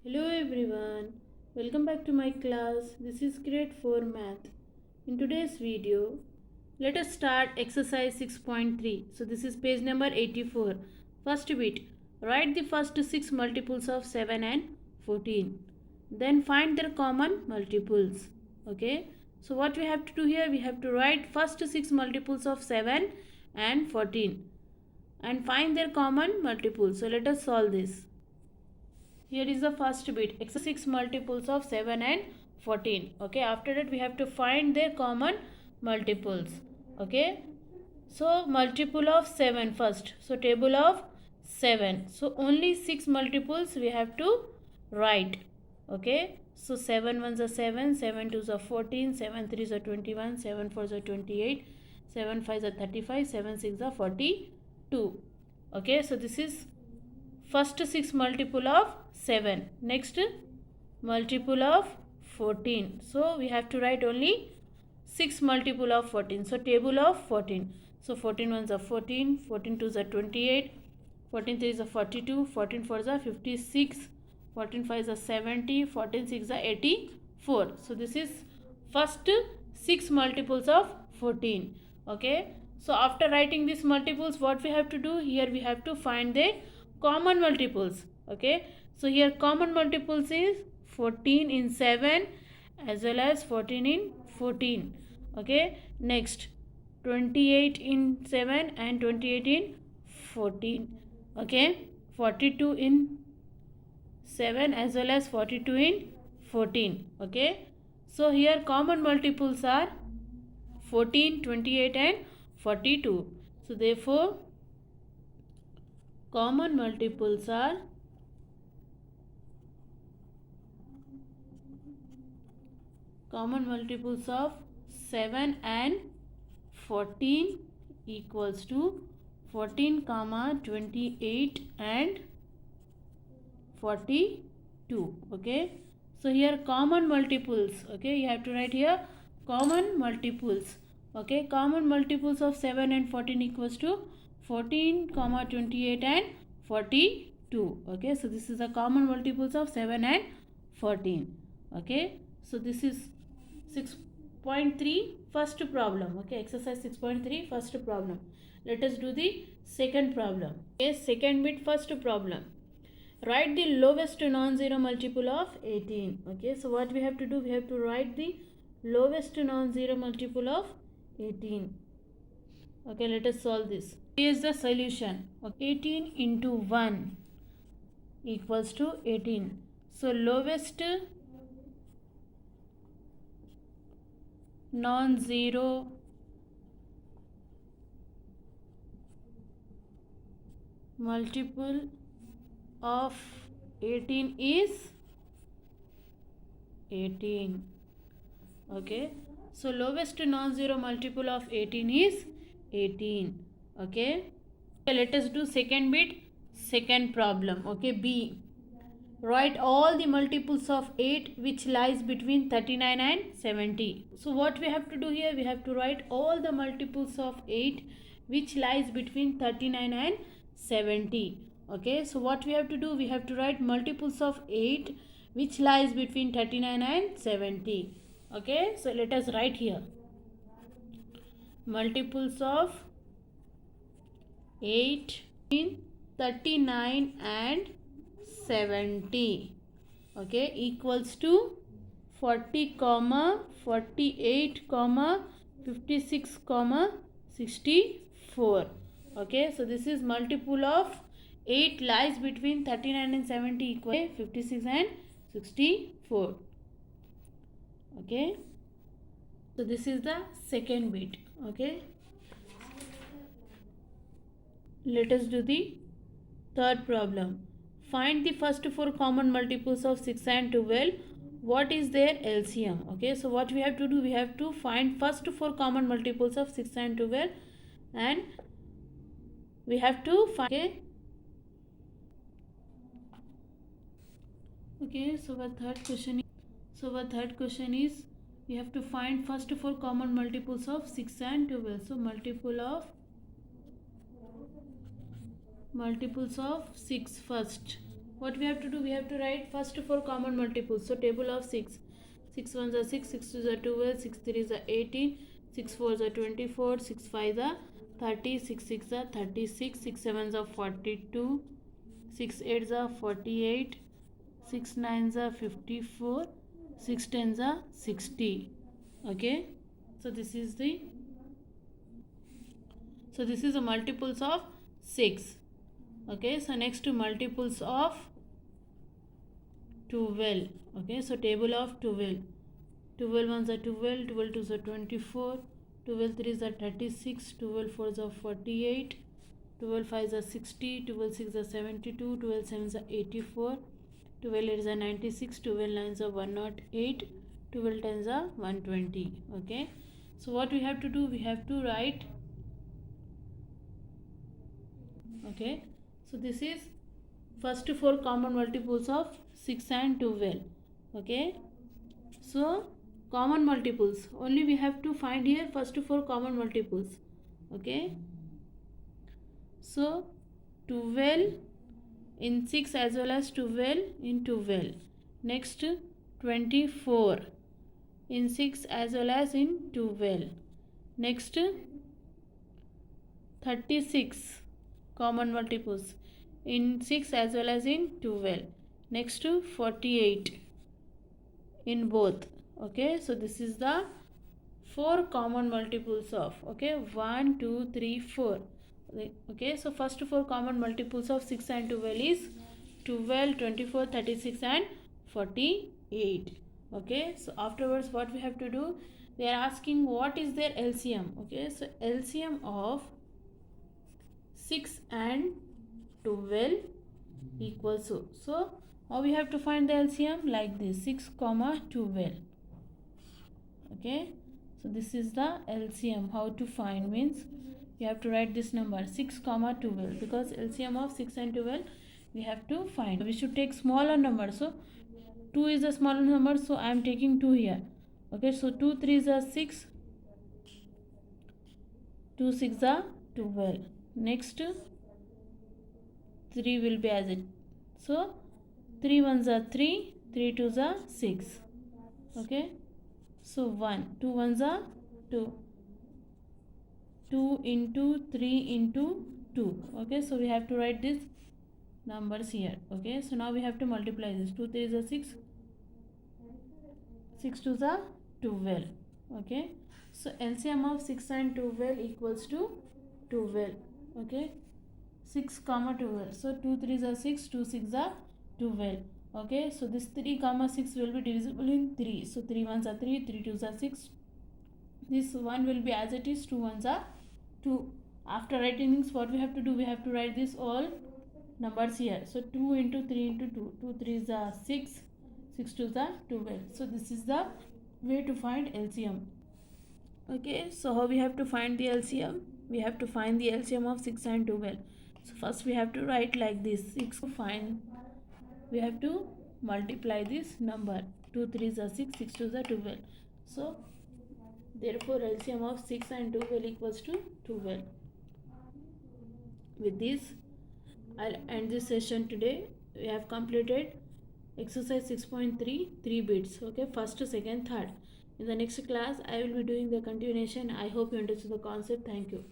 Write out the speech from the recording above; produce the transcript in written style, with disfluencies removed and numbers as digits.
Hello everyone, welcome back to my class. This is grade 4 math. In today's video, let us start exercise 6.3. So this is page number 84. First bit, write the first 6 multiples of 7 and 14. Then find their common multiples. Okay. So what we have to do here, we have to write first 6 multiples of 7 and 14 and find their common multiples. So let us solve this. Here is the first bit, x 6 multiples of 7 and 14. Okay, after that we have to find their common multiples. Okay, so multiple of 7 first. So table of 7. So only 6 multiples we have to write. Okay, so 7 ones are 7, 7 twos are 14, 7 threes are 21, 7 fours are 28, 7 fives are 35, 7 six are 42. Okay, so this is first 6 multiple of 7. Next multiple of 14. So we have to write only 6 multiple of 14. So table of 14. So 14 ones are 14, 14 twos are 28, 14 threes are 42, 14 fours are 56, 14 fives are 70, 14 six are 84. So this is first 6 multiples of 14. Okay. So after writing these multiples, what we have to do? Here we have to find the common multiples. Okay, so here common multiples is 14 in 7 as well as 14 in 14. Okay, next 28 in 7 and 28 in 14. Okay, 42 in 7 as well as 42 in 14. Okay, so here common multiples are 14, 28 and 42. So therefore common multiples are of 7 and 14 equals to 14 comma 28 and 42. Okay, so here common multiples. Okay, you have to write here common multiples. Okay, common multiples of 7 and 14 equals to 14 comma 28 and 42. Okay, so this is the common multiples of 7 and 14. Okay, so this is 6.3 first problem. Okay, exercise 6.3 first problem. Let us do the second problem. Okay, second bit first problem. Write the lowest non-zero multiple of 18. Okay, so what we have to do? We have to write the lowest non-zero multiple of 18. Okay, let us solve this. Here is the solution. Okay, 18 into 1 equals to 18. So lowest non-zero multiple of 18 is 18. Okay, so lowest non-zero multiple of 18 is 18. Okay, let us do second bit, second problem. Okay, B, write all the multiples of 8 which lies between 39 and 70. So what we have to do here? We have to write all the multiples of 8 which lies between 39 and 70. Okay, so what we have to do? We have to write multiples of 8 which lies between 39 and 70. Okay, so let us write here multiples of 8 in 39 and 70. Okay, equals to 40 comma 48 comma 56 comma 64. Okay, so this is multiple of 8 lies between 39 and 70 equal 56 and 64. Okay, so this is the second bit. Okay, let us do the third problem. Find the first 4 common multiples of 6 and 12. What is their LCM? Okay, so what we have to do? We have to find first 4 common multiples of 6 and 12 and we have to find. Okay, so our third question is we have to find first 4 common multiples of 6 and 12. So multiples of 6 first. what we have to do, we have to write first 4 common multiples. So table of 6. 6 1s are 6, 6 2s are 12, 6 3s are 18, 6 4s are 24, 6 5s are 30, 6 6s are 36, 6 7s are 42, 6 8s are 48, 6 9s are 54, 6 10s are 60. Okay, so this is the multiples of 6. Okay, so next to multiples of 12. Okay, so table of 12. 12 ones are 12, 12 twos are 24, 12 threes are 36, 12 fours are 48, 12 fives are 60, 12 sixes are 72, 12 sevens are 84, 12 eights are 96, 12 nines are 108, 12 tens are 120. Okay, so what we have to do, we have to write. Okay, so this is first 4 common multiples of 6 and 12. Okay, so common multiples only we have to find here first 4 common multiples. Okay, so 12 in 6 as well as 12 in 12. Next 24 in 6 as well as in 12. Next 36 common multiples in 6 as well as in 12. Next to 48 in both. Okay, so this is the 4 common multiples of, okay, 1 2 3 4. Okay, so first 4 common multiples of 6 and 12 is 12, 24, 36 and 48. Okay, so afterwards what we have to do, they are asking what is their LCM. Okay, so LCM of 6 and 12 equals so how we have to find the LCM, like this, 6 comma 12. Okay, so this is the LCM. How to find means you have to write this number 6 comma 12, because LCM of 6 and 12 we have to find. We should take smaller number, so 2 is a smaller number, so I am taking 2 here. Okay, so 2 3s are 6, 2 6 are 12. Next 3 will be as it, so 3 1s are 3, 3 2s are 6. Okay, so 1, 2 1s are 2, 2 into 3 into 2. Okay, so we have to write these numbers here. Okay, so now we have to multiply this. 2 3s are 6, 6 2s are 12. Okay, so LCM of 6 and 12 equals to 12. Okay, 6 comma 12, so 2 3s are 6, 2 6 are 12. Okay, so this 3 comma 6 will be divisible in 3, so 3 1s are 3, 3 2s are 6, this 1 will be as it is, 2 1s are 2. After writing this, what we have to do, we have to write this all numbers here. So 2 into 3 into 2, 2 3s are 6, 6 2s are 12. So this is the way to find LCM. Okay, so how we have to find the LCM, we have to find the LCM of 6 and 12. So first we have to write like this, 6 to find, we have to multiply this number, 2 3s are 6, 6 2s are 12. So therefore LCM of 6 and 12 equals to 12. With this I'll end this session today. We have completed exercise 6.3 3 bits. Okay, first, second, third. In the next class I will be doing the continuation. I hope you understood the concept. Thank you.